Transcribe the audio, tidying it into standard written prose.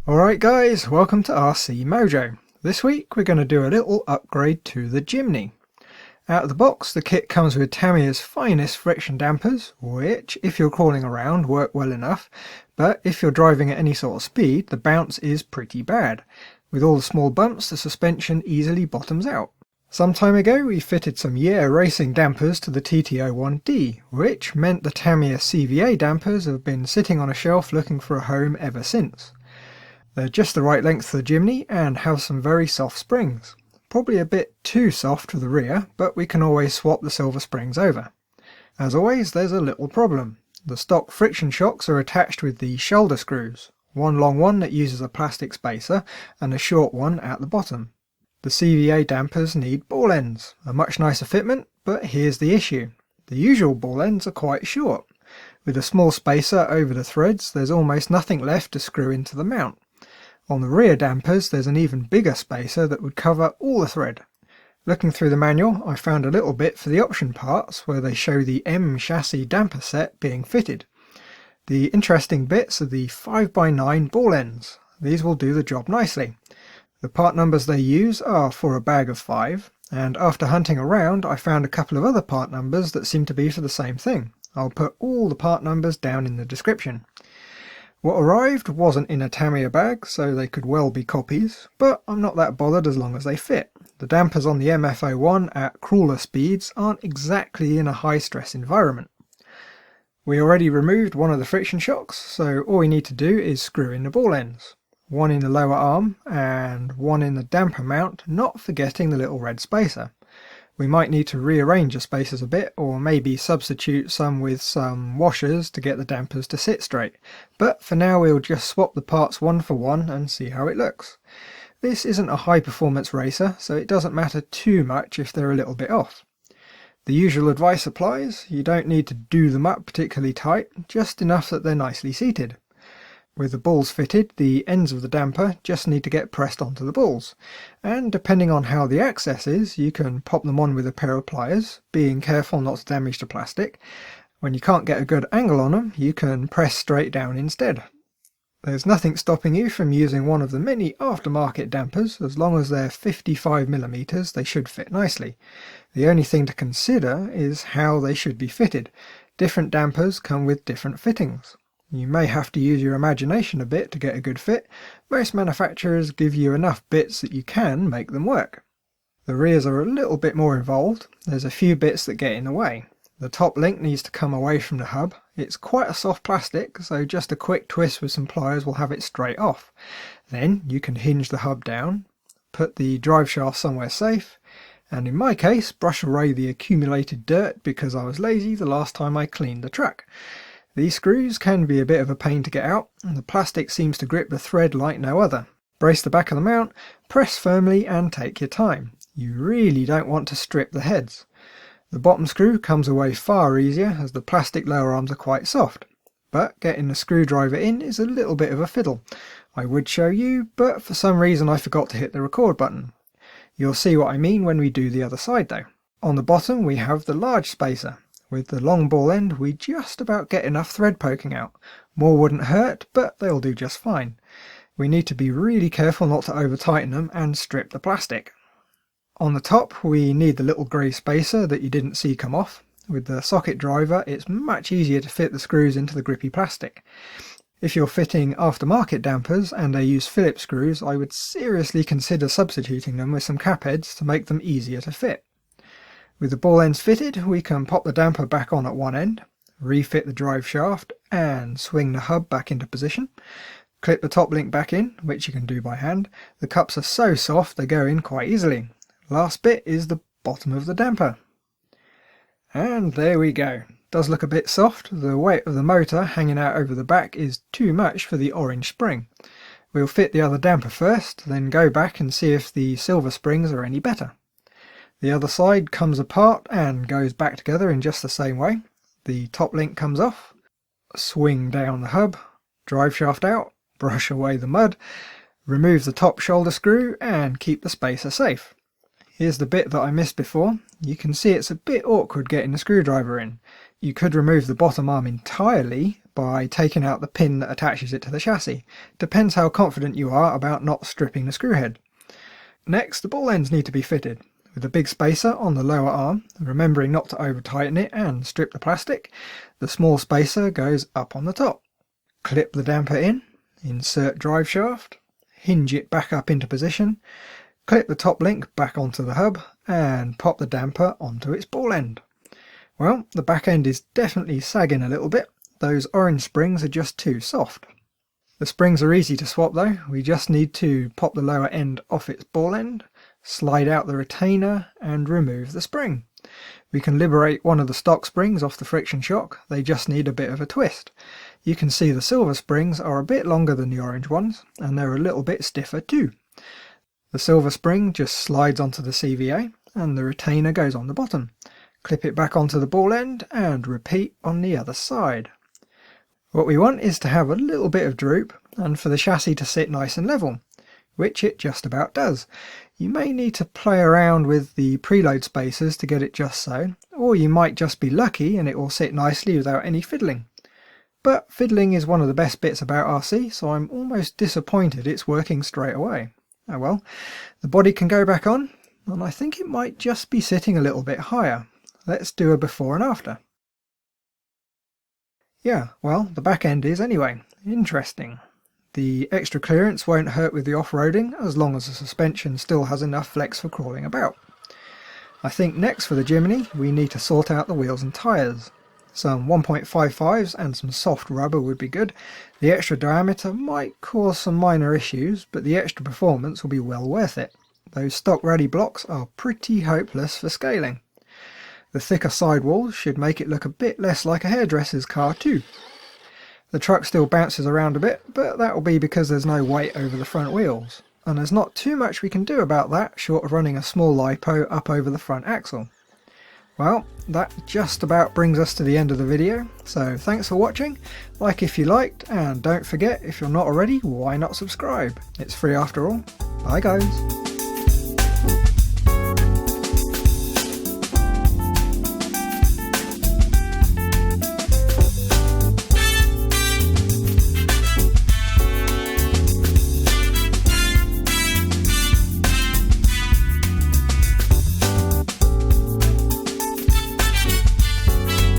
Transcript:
Alright guys, welcome to RC Mojo. This week we're going to do a little upgrade to the Jimny. Out of the box the kit comes with Tamiya's finest friction dampers, which if you're crawling around work well enough, but if you're driving at any sort of speed the bounce is pretty bad. With all the small bumps the suspension easily bottoms out. Some time ago we fitted some racing dampers to the TT-01D, which meant the Tamiya CVA dampers have been sitting on a shelf looking for a home ever since. They're just the right length for the Jimny and have some very soft springs. Probably a bit too soft for the rear, but we can always swap the silver springs over. As always, there's a little problem. The stock friction shocks are attached with the shoulder screws, one long one that uses a plastic spacer and a short one at the bottom. The CVA dampers need ball ends, a much nicer fitment, but here's the issue. The usual ball ends are quite short. With a small spacer over the threads, there's almost nothing left to screw into the mount. On the rear dampers there's an even bigger spacer that would cover all the thread. Looking through the manual I found a little bit for the option parts where they show the M chassis damper set being fitted. The interesting bits are the 5x9 ball ends. These will do the job nicely. The part numbers they use are for a bag of 5, and after hunting around I found a couple of other part numbers that seem to be for the same thing. I'll put all the part numbers down in the description. What arrived wasn't in a Tamiya bag, so they could well be copies, but I'm not that bothered as long as they fit. The dampers on the MF-01 at crawler speeds aren't exactly in a high stress environment. We already removed one of the friction shocks, so all we need to do is screw in the ball ends. One in the lower arm and one in the damper mount, not forgetting the little red spacer. We might need to rearrange the spacers a bit, or maybe substitute some with some washers to get the dampers to sit straight, but for now we'll just swap the parts one for one and see how it looks. This isn't a high performance racer, so it doesn't matter too much if they're a little bit off. The usual advice applies. You don't need to do them up particularly tight, just enough that they're nicely seated. With the balls fitted, the ends of the damper just need to get pressed onto the balls, and depending on how the access is, you can pop them on with a pair of pliers, being careful not to damage the plastic. When you can't get a good angle on them, you can press straight down instead. There's nothing stopping you from using one of the many aftermarket dampers. As long as they're 55mm, they should fit nicely. The only thing to consider is how they should be fitted. Different dampers come with different fittings. You may have to use your imagination a bit to get a good fit. Most manufacturers give you enough bits that you can make them work. The rears are a little bit more involved. There's a few bits that get in the way. The top link needs to come away from the hub. It's quite a soft plastic, so just a quick twist with some pliers will have it straight off. Then you can hinge the hub down, put the drive shaft somewhere safe, and in my case brush away the accumulated dirt because I was lazy the last time I cleaned the truck. These screws can be a bit of a pain to get out, and the plastic seems to grip the thread like no other. Brace the back of the mount, press firmly and take your time. You really don't want to strip the heads. The bottom screw comes away far easier as the plastic lower arms are quite soft, but getting the screwdriver in is a little bit of a fiddle. I would show you, but for some reason I forgot to hit the record button. You'll see what I mean when we do the other side though. On the bottom we have the large spacer. With the long ball end we just about get enough thread poking out. More wouldn't hurt, but they'll do just fine. We need to be really careful not to over tighten them and strip the plastic. On the top we need the little grey spacer that you didn't see come off. With the socket driver it's much easier to fit the screws into the grippy plastic. If you're fitting aftermarket dampers and they use Phillips screws, I would seriously consider substituting them with some cap heads to make them easier to fit. With the ball ends fitted, we can pop the damper back on at one end, refit the drive shaft and swing the hub back into position. Clip the top link back in, which you can do by hand. The cups are so soft they go in quite easily. Last bit is the bottom of the damper. And there we go. Does look a bit soft. The weight of the motor hanging out over the back is too much for the orange spring. We'll fit the other damper first, then go back and see if the silver springs are any better. The other side comes apart and goes back together in just the same way. The top link comes off, swing down the hub, drive shaft out, brush away the mud, remove the top shoulder screw and keep the spacer safe. Here's the bit that I missed before. You can see it's a bit awkward getting the screwdriver in. You could remove the bottom arm entirely by taking out the pin that attaches it to the chassis. Depends how confident you are about not stripping the screw head. Next, the ball ends need to be fitted. With a big spacer on the lower arm, remembering not to over tighten it and strip the plastic, the small spacer goes up on the top. Clip the damper in, insert drive shaft, hinge it back up into position, clip the top link back onto the hub and pop the damper onto its ball end. Well, the back end is definitely sagging a little bit. Those orange springs are just too soft. The springs are easy to swap though. We just need to pop the lower end off its ball end, slide out the retainer and remove the spring. We can liberate one of the stock springs off the friction shock. They just need a bit of a twist. You can see the silver springs are a bit longer than the orange ones and they're a little bit stiffer too. The silver spring just slides onto the CVA and the retainer goes on the bottom. Clip it back onto the ball end and repeat on the other side. What we want is to have a little bit of droop and for the chassis to sit nice and level, which it just about does. You may need to play around with the preload spacers to get it just so, or you might just be lucky and it will sit nicely without any fiddling. But fiddling is one of the best bits about RC, so I'm almost disappointed it's working straight away. Oh well, the body can go back on, and I think it might just be sitting a little bit higher. Let's do a before and after. Yeah, well, the back end is anyway. Interesting. The extra clearance won't hurt with the off-roading as long as the suspension still has enough flex for crawling about. I think next for the Jimny we need to sort out the wheels and tyres. Some 1.55s and some soft rubber would be good. The extra diameter might cause some minor issues, but the extra performance will be well worth it. Those stock rally blocks are pretty hopeless for scaling. The thicker sidewalls should make it look a bit less like a hairdresser's car too. The truck still bounces around a bit, but that will be because there's no weight over the front wheels, and there's not too much we can do about that short of running a small lipo up over the front axle. Well, that just about brings us to the end of the video, so thanks for watching, like if you liked, and don't forget, if you're not already, why not subscribe? It's free after all. Bye guys!